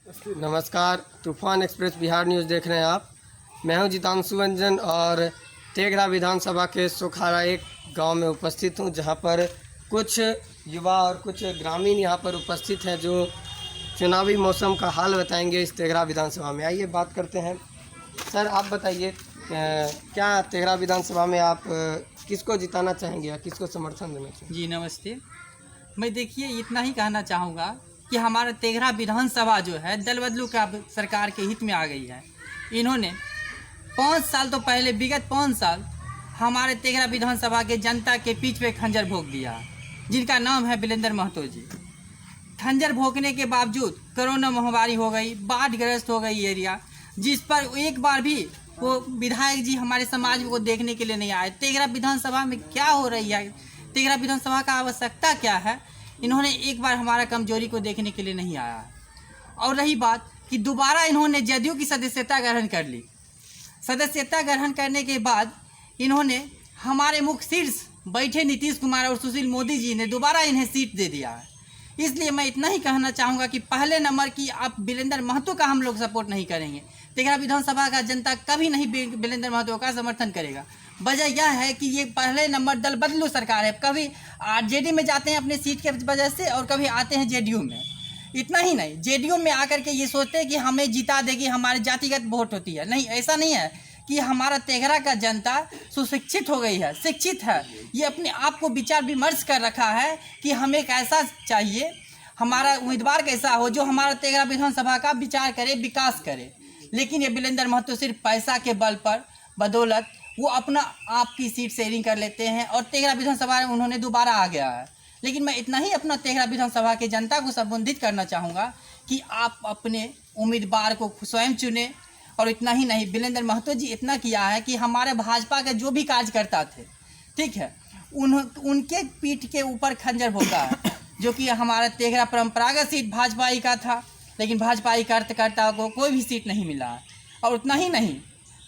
नमस्कार, तूफान express Bihar news देख रहे हैं आप। मैं हूं जितांशु रंजन और तेघरा विधानसभा के सोखारा एक गांव में उपस्थित हूं, जहां पर कुछ युवा और कुछ ग्रामीण यहां पर उपस्थित हैं जो चुनावी मौसम का हाल बताएंगे इस तेघरा विधानसभा में। आइए बात करते हैं। सर, आप बताइए, क्या तेघरा विधानसभा में आप किसको जिताना चाहेंगे या किसको समर्थन देना चाहेंगे? जी नमस्ते। मैं देखिए इतना ही कहना चाहूँगा कि हमारा तेघरा विधानसभा जो है दल बदलू का सरकार के हित में आ गई है। इन्होंने 5 साल तो पहले, विगत 5 साल हमारे तेघरा विधानसभा के जनता के पीठ पे खंजर भोंक दिया, जिनका नाम है बिलेंद्र महतो जी। खंजर भोंकने के बावजूद कोरोना महामारी हो गई, बाढ़ग्रस्त हो गई एरिया, जिस पर एक बार भी वो विधायक जी हमारे समाज को देखने के लिए नहीं आए। तेघरा विधानसभा में क्या हो रही है, तेघरा विधानसभा का आवश्यकता क्या है, इन्होंने एक बार हमारा कमजोरी को देखने के लिए नहीं आया। और रही बात कि दोबारा इन्होंने जदयू की सदस्यता ग्रहण कर ली। सदस्यता ग्रहण करने के बाद इन्होंने हमारे मुख्य शीर्ष बैठे नीतीश कुमार और सुशील मोदी जी ने दोबारा इन्हें सीट दे दिया है। इसलिए मैं इतना ही कहना चाहूँगा कि पहले नंबर की आप बिलेंद्र महतो का हम लोग सपोर्ट नहीं करेंगे। तेघरा विधानसभा का जनता कभी नहीं बिलेंद्र महतो का समर्थन करेगा। वजह यह है कि ये पहले नंबर दल बदलू सरकार है। कभी आरजेडी में जाते हैं अपने सीट के वजह से और कभी आते हैं जेडीयू में। इतना ही नहीं, जेडीयू में आकर के ये सोचते हैं कि हमें जिता देगी, हमारी जातिगत वोट होती है। नहीं, ऐसा नहीं है कि हमारा तेघरा का जनता सुशिक्षित हो गई है, शिक्षित है। ये अपने आप को विचार विमर्श कर रखा है कि हमें कैसा चाहिए, हमारा उम्मीदवार कैसा हो जो हमारा तेघरा विधानसभा का विचार करे, विकास करे। लेकिन ये बिलेंद्र महतो सिर्फ पैसा के बल पर बदौलत वो अपना आप की सीट शेयरिंग कर लेते हैं और तेघरा विधानसभा में उन्होंने दोबारा आ गया है। लेकिन मैं इतना ही अपना तेघरा विधानसभा के जनता को संबोधित करना चाहूँगा कि आप अपने उम्मीदवार को स्वयं चुने। और इतना ही नहीं, बिलेंद्र महतो जी इतना किया है कि हमारे भाजपा के जो भी कार्यकर्ता थे, ठीक है, उनके पीठ के ऊपर खंजर भोंका है, जो कि हमारा तेघरा परंपरागत सीट भाजपा ही का था। लेकिन भाजपा ही कार्यकर्ता को कोई भी सीट नहीं मिला है। और उतना ही नहीं,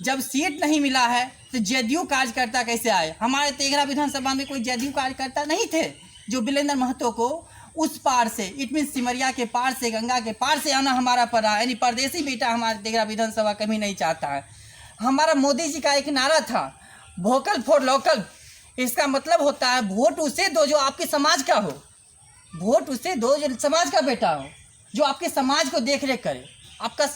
जब सीट नहीं मिला है तो जदयू कार्यकर्ता कैसे आए? हमारे तेघरा विधानसभा में कोई जदयू कार्यकर्ता नहीं थे जो बिलेंद्र महतो को उस पार से, इट मीन सिमरिया के पार से, गंगा के पार से आना हमारा पड़ा। यानी परदेसी बेटा हमारे तेघरा विधानसभा कभी नहीं चाहता है। हमारा मोदी जी का एक नारा था, वोकल फॉर लोकल। इसका मतलब होता है वोट उसे दो जो आपके समाज का हो, वोट उसे दो जो समाज का बेटा हो, जो आपके समाज को देख रेख करे। आपका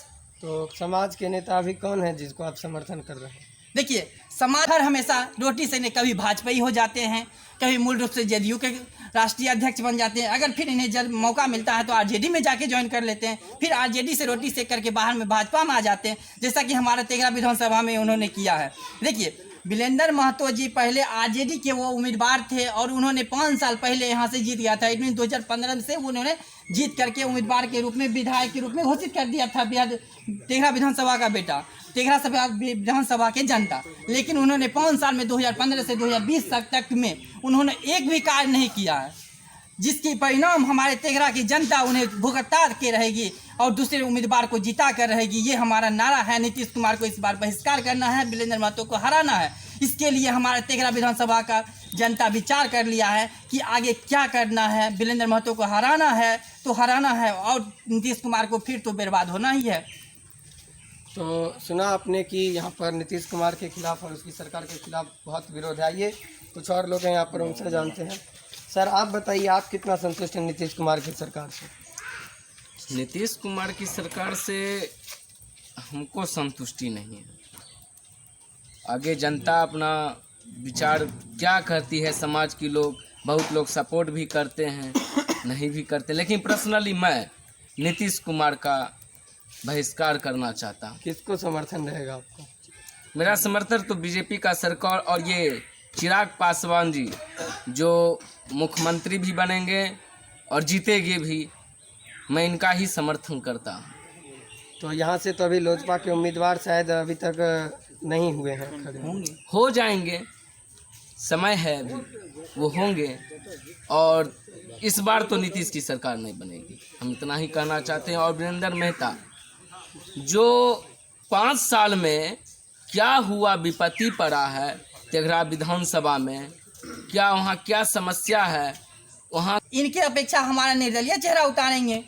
तो समाज के नेता अभी कौन है जिसको आप समर्थन कर रहे हैं? देखिए, समाज हर हमेशा रोटी से कभी भाजपा ही हो जाते हैं, कभी मूल रूप से जेडीयू के राष्ट्रीय अध्यक्ष बन जाते हैं। अगर फिर इन्हें जब मौका मिलता है तो आरजेडी में जाके ज्वाइन कर लेते हैं, फिर आरजेडी से रोटी सेक करके बाहर में भाजपा में आ जाते हैं, जैसा कि हमारा तेघरा विधानसभा में उन्होंने किया है। देखिए, बिलेंद्र महतो जी पहले आरजेडी के वो उम्मीदवार थे और उन्होंने 5 साल पहले यहाँ से जीत गया था। इट मीन 2015 से उन्होंने जीत करके उम्मीदवार के रूप में, विधायक के रूप में घोषित कर दिया था तेघरा विधानसभा का बेटा, तेघरा विधानसभा के जनता। लेकिन उन्होंने 5 साल में 2015 से 2020 तक में उन्होंने एक भी कार्य नहीं किया है, जिसके परिणाम हमारे तेघरा की जनता उन्हें भुगता के रहेगी और दूसरे उम्मीदवार को जिता कर रहेगी। ये हमारा नारा है। नीतीश कुमार को इस बार बहिष्कार करना है, बिलेंद्र महतो को हराना है। इसके लिए हमारे तेघरा विधानसभा का जनता विचार कर लिया है कि आगे क्या करना है। बिलेंद्र महतो को हराना है तो हराना है और नीतीश कुमार को फिर तो बर्बाद होना ही है। तो सुना आपने कि यहाँ पर नीतीश कुमार के खिलाफ और उसकी सरकार के खिलाफ बहुत विरोध है। आइए कुछ और लोग हैं यहाँ पर, उनसे जानते हैं। सर, आप बताइए, आप कितना संतुष्ट हैं नीतीश कुमार की सरकार से? नीतीश कुमार की सरकार से हमको संतुष्टि नहीं है। आगे जनता अपना विचार क्या करती है, समाज की लोग, बहुत लोग सपोर्ट भी करते हैं, नहीं भी करते। लेकिन पर्सनली मैं नीतीश कुमार का बहिष्कार करना चाहता हूँ। किसको समर्थन रहेगा आपका? मेरा समर्थन तो बीजेपी का सरकार और ये चिराग पासवान जी जो मुख्यमंत्री भी बनेंगे और जीतेंगे भी, मैं इनका ही समर्थन करता हूँ। तो यहाँ से तो अभी लोजपा के उम्मीदवार शायद अभी तक नहीं हुए हैं खड़े। होंगे, हो जाएंगे, समय है अभी, वो होंगे। और इस बार तो नीतीश की सरकार नहीं बनेगी, हम इतना ही कहना चाहते हैं। और वीरेंद्र मेहता जो 5 साल में क्या हुआ, विपत्ति पड़ा है तेघरा विधानसभा में, क्या वहाँ क्या समस्या है, वहाँ इनके अपेक्षा हमारा निर्दलीय चेहरा उतारेंगे।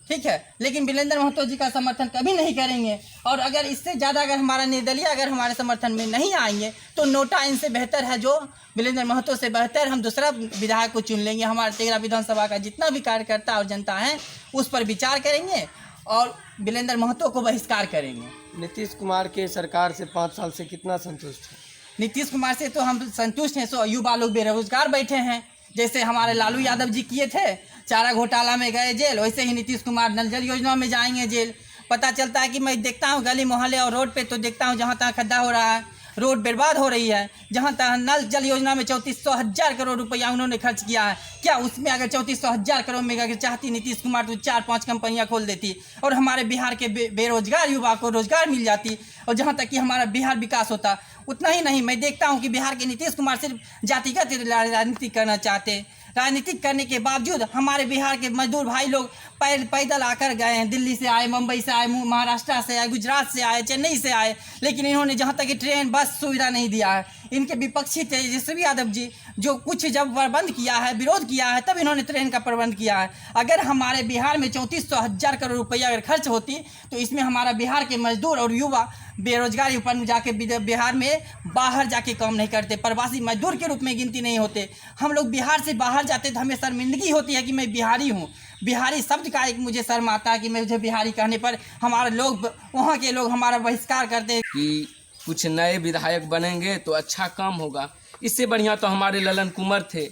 ठीक है, लेकिन वीरेंद्र महतो जी का समर्थन कभी नहीं करेंगे। और अगर इससे ज़्यादा अगर हमारा निर्दलीय अगर हमारे समर्थन में नहीं आएंगे तो नोटा इनसे बेहतर है, जो वीरेंद्र महतो से बेहतर हम दूसरा विधायक को चुन लेंगे। हमारे तेघरा विधानसभा का जितना भी कार्यकर्ता और जनता है उस पर विचार करेंगे और वीरेंद्र महतो को बहिष्कार करेंगे। नीतीश कुमार के सरकार से 5 साल से कितना संतुष्ट है? नीतीश कुमार से तो हम संतुष्ट हैं। सो युवा लोग बेरोजगार बैठे हैं, जैसे हमारे लालू यादव जी किए थे, चारा घोटाला में गए जेल, वैसे ही नीतीश कुमार नल जल योजना में जाएंगे जेल। पता चलता है कि मैं देखता हूँ गली मोहल्ले और रोड पे, तो देखता हूँ जहाँ तहाँ खड्डा हो रहा है, रोड बर्बाद हो रही है। जहाँ तहाँ नल जल योजना में 3400 करोड़ रुपया उन्होंने खर्च किया है। क्या उसमें अगर 3400 करोड़ में अगर चाहती नीतीश कुमार तो 4-5 कंपनियां खोल देती और हमारे बिहार के बेरोजगार युवा को रोजगार मिल जाती, और जहाँ तक कि हमारा बिहार विकास होता। उतना ही नहीं, मैं देखता हूँ कि बिहार के नीतीश कुमार सिर्फ जातिगत राजनीति करना चाहते। राजनीतिक करने के बावजूद हमारे बिहार के मजदूर भाई लोग पैदल आकर गए हैं, दिल्ली से आए, मुंबई से आए, महाराष्ट्र से आए, गुजरात से आए, चेन्नई से आए, लेकिन इन्होंने जहाँ तक कि ट्रेन बस सुविधा नहीं दिया है। इनके विपक्षी तेजस्वी यादव जी जो कुछ जब प्रबंध किया है, विरोध किया है, तब इन्होंने ट्रेन का प्रबंध किया है। अगर हमारे बिहार में 3400 करोड़ रुपया अगर खर्च होती तो इसमें हमारा बिहार के मजदूर और युवा बेरोजगारी पर जाके बिहार में बाहर जाके काम नहीं करते, प्रवासी मजदूर के रूप में गिनती नहीं होते। हम लोग बिहार से बाहर जाते तो हमें शर्मिंदगी होती है कि मैं बिहारी हूँ। बिहारी शब्द का एक मुझे शर्म आता है कि मुझे बिहारी कहने पर हमारे लोग, वहाँ के लोग हमारा बहिष्कार करते हैं कि कुछ नए विधायक बनेंगे तो अच्छा काम होगा। इससे बढ़िया तो हमारे ललन कुंवर थे,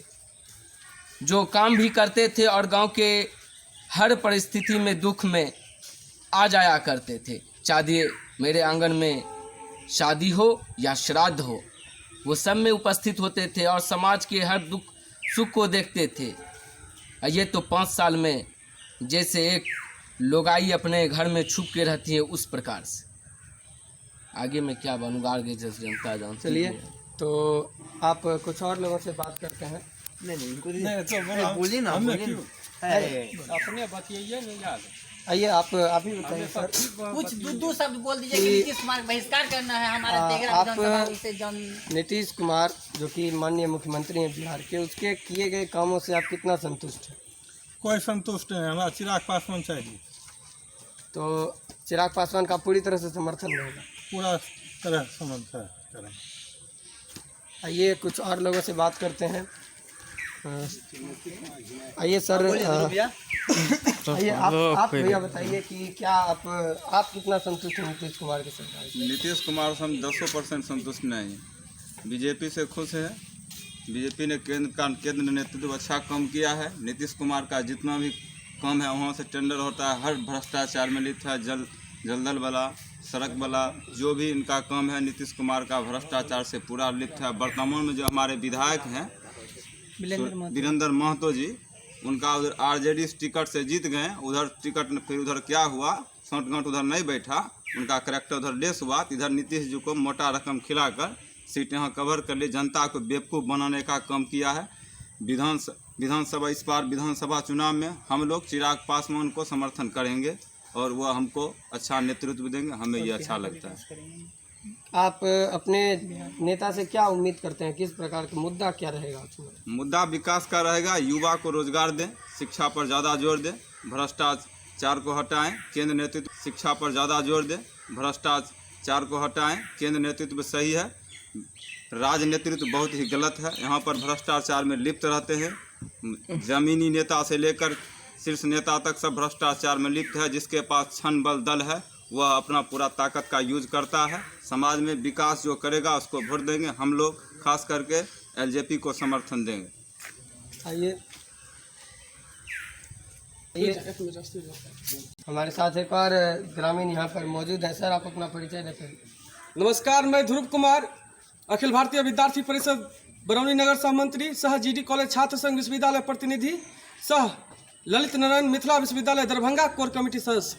जो काम भी करते थे और गांव के हर परिस्थिति में, दुख में आ जाया करते थे। चाहे मेरे आंगन में शादी हो या श्राद्ध हो, वो सब में उपस्थित होते थे और समाज के हर दुख सुख को देखते थे। ये तो 5 साल में जैसे एक लोगाई अपने घर में छुप के रहती है, उस प्रकार से। आगे मैं क्या बनूंगा, आगे जैसे जनता जानती है। चलिए, तो आप कुछ और लोगों से बात करते हैं। बोलिए ना, अपने बतिये नहीं याद। आइए आप ही बताइए सर। कुछ दो शब्द बोल दीजिए कि नीतीश कुमार बहिष्कार करना है हमारे तेघरा विधानसभा से। नीतीश कुमार जो कि माननीय मुख्यमंत्री हैं बिहार के, उसके किए गए कामों से आप कितना संतुष्ट हैं? कोई संतुष्ट नहीं, हमारा चिराग पासवान चाहिए। तो चिराग पासवान का पूरी तरह से समर्थन रहेगा? पूरा तरह समर्थन करें। आइए कुछ और लोगों से बात करते हैं। आइए सर, आइए आप भैया बताइए कि क्या आप कितना संतुष्ट हैं नीतीश कुमार की सरकार से? नीतीश कुमार से हम 200% संतुष्ट नहीं हैं। बीजेपी से खुश है। बीजेपी ने केंद्र नेतृत्व अच्छा काम किया है। नीतीश कुमार का जितना भी काम है वहाँ से टेंडर होता है, हर भ्रष्टाचार में लिप्त है। जलदल वाला, सड़क वाला, जो भी इनका काम है नीतीश कुमार का भ्रष्टाचार से पूरा लिप्त है। वर्तमान में जो हमारे विधायक हैं वीरेंद्र महतो जी, उनका उधर आरजेडी टिकट से जीत गए। उधर टिकट फिर उधर क्या हुआ, सौंठ उधर नहीं बैठा, उनका करेक्टर उधर लेस हुआ। इधर नीतीश जी को मोटा रकम खिलाकर सीट यहाँ कवर कर लिए, जनता को बेवकूफ़ बनाने का काम किया है। विधानसभा इस बार विधानसभा चुनाव में हम लोग चिराग पासवान को समर्थन करेंगे और वह हमको अच्छा नेतृत्व देंगे। हमें ये अच्छा लगता है। आप अपने नेता से क्या उम्मीद करते हैं? किस प्रकार का मुद्दा क्या रहेगा? मुद्दा विकास का रहेगा। युवा को रोजगार दें, शिक्षा पर ज़्यादा जोर दें, भ्रष्टाचार को हटाएं। केंद्र नेतृत्व शिक्षा पर ज़्यादा जोर दें, भ्रष्टाचार को हटाएं। केंद्र नेतृत्व सही है, राज्य नेतृत्व बहुत ही गलत है। यहाँ पर भ्रष्टाचार में लिप्त रहते हैं। जमीनी नेता से लेकर शीर्ष नेता तक सब भ्रष्टाचार में लिप्त है। जिसके पास छन बल दल है वह अपना पूरा ताकत का यूज करता है। समाज में विकास जो करेगा उसको वोट देंगे। हम लोग खास करके एलजेपी को समर्थन देंगे। आइए हमारे साथ एक और ग्रामीण यहाँ पर मौजूद है। सर, आप अपना परिचय देते। नमस्कार, मैं ध्रुव कुमार, अखिल भारतीय विद्यार्थी परिषद बरौनी नगर सह मंत्री, सह जीडी कॉलेज छात्र संघ विश्वविद्यालय प्रतिनिधि, सह ललित नारायण मिथिला विश्वविद्यालय दरभंगा कोर कमेटी सदस्य।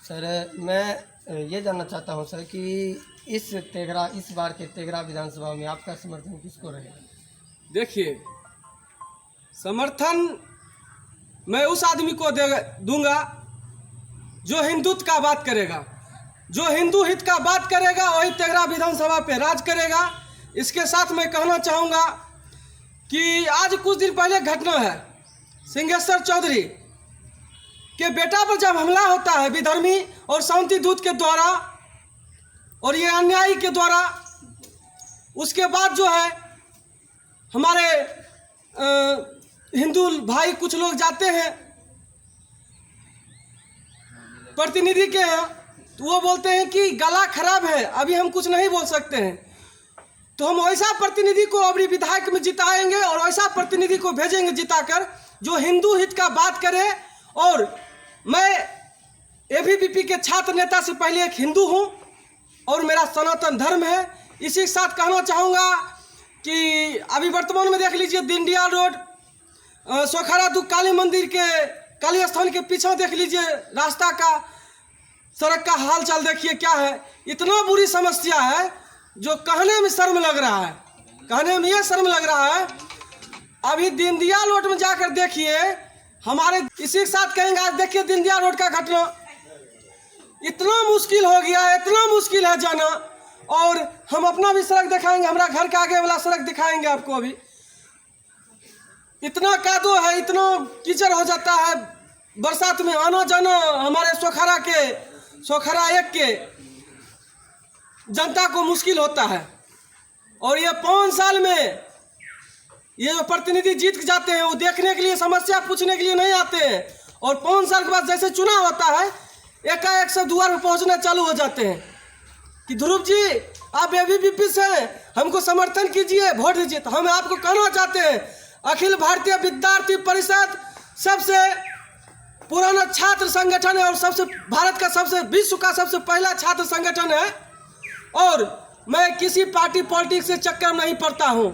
सर, मैं ये जानना चाहता हूँ सर कि इस बार के तेघरा विधानसभा में आपका समर्थन किसको रहेगा? देखिए, समर्थन मैं उस आदमी को दूंगा जो हिंदुत्व का बात करेगा, जो हिंदू हित का बात करेगा, वही तेघरा विधानसभा पे राज करेगा। इसके साथ मैं कहना चाहूँगा कि आज कुछ दिन पहले घटना है, सिंहेश्वर चौधरी के बेटा पर जब हमला होता है विधर्मी और शांति दूत के द्वारा और ये अन्यायी के द्वारा, उसके बाद जो है हमारे हिंदू भाई कुछ लोग जाते हैं प्रतिनिधि के यहाँ, तो वो बोलते हैं कि गला खराब है, अभी हम कुछ नहीं बोल सकते हैं। तो हम वैसा प्रतिनिधि को अभी विधायक में जिताएंगे और वैसा प्रतिनिधि को भेजेंगे जिताकर जो हिंदू हित का बात करे। और मैं एबीवीपी के छात्र नेता से पहले एक हिंदू हूँ और मेरा सनातन धर्म है। इसी के साथ कहना चाहूँगा कि अभी वर्तमान में देख लीजिए दीनदयाल रोड सोखारा दुख काली मंदिर के काली स्थान के पीछे देख लीजिए रास्ता का सड़क का हाल चाल देखिए क्या है। इतना बुरी समस्या है जो कहने में शर्म लग रहा है, कहने में ये शर्म लग रहा है। अभी दीनदयाल रोड में जाकर देखिए, हमारे इसी के साथ कहेंगे आज देखिए दीनदयाल रोड का घटना, इतना मुश्किल हो गया है, इतना मुश्किल है जाना। और हम अपना भी सड़क दिखाएंगे, हमारा घर के आगे वाला सड़क दिखाएंगे आपको। अभी इतना कादो है, इतना कीचड़ हो जाता है बरसात में, आना जाना हमारे सोखरा एक के जनता को मुश्किल होता है। और ये 5 साल में ये जो प्रतिनिधि जीत जाते हैं वो देखने के लिए, समस्या पूछने के लिए नहीं आते हैं। और 5 साल के बाद जैसे चुनाव होता है एकाएक से द्वार पर पहुंचना चालू हो जाते हैं कि ध्रुव जी आप एबीवीपी से हमको समर्थन कीजिए, वोट दीजिए। तो हम आपको कहना चाहते हैं अखिल भारतीय विद्यार्थी परिषद सबसे पुराना छात्र संगठन है और सबसे भारत का सबसे विश्व का सबसे पहला छात्र संगठन है। और मैं किसी पार्टी पॉलिटिक्स से चक्कर नहीं पड़ता हूँ।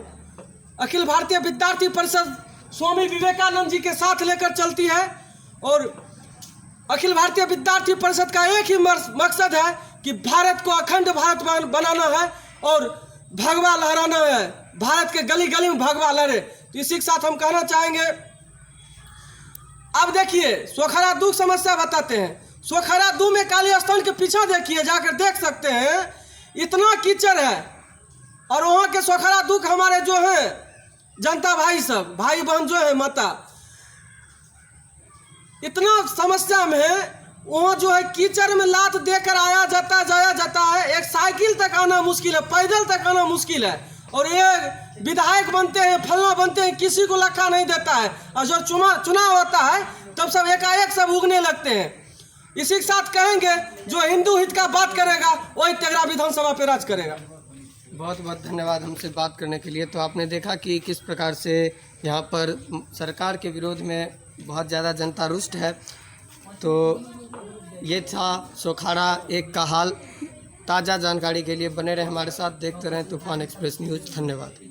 अखिल भारतीय विद्यार्थी परिषद स्वामी विवेकानंद जी के साथ लेकर चलती है और अखिल भारतीय विद्यार्थी परिषद का एक ही मकसद है कि भारत को अखंड भारत बनाना है और भगवा लहराना है, भारत के गली गली में भगवा लहरे। तो इसी के साथ हम कहना चाहेंगे, अब देखिए सोखरा दुख समस्या बताते हैं। सोखरा दू में काली स्थान के पीछे देखिए, जाकर देख सकते हैं, इतना कीचड़ है। और वहाँ के सोखरा दुख हमारे जो हैं जनता भाई सब भाई बहन जो है माता, इतना समस्या में है। वहाँ जो है कीचड़ में लात देकर आया जाता जाया जाता है, एक साइकिल तक आना मुश्किल है, पैदल तक आना मुश्किल है। और ये विधायक बनते हैं, फलना बनते हैं, किसी को लखा नहीं देता है। और जब चुनाव होता है तब सब एकाएक सब उगने लगते हैं। इसी के साथ कहेंगे जो हिंदू हित का बात करेगा वही तेघरा विधानसभा पे राज करेगा। बहुत बहुत धन्यवाद हमसे बात करने के लिए। तो आपने देखा कि किस प्रकार से यहाँ पर सरकार के विरोध में बहुत ज़्यादा जनता रुष्ट है। तो ये था सोखारा एक का हाल। ताज़ा जानकारी के लिए बने रहे हमारे साथ, देखते रहें तूफान एक्सप्रेस न्यूज़। धन्यवाद।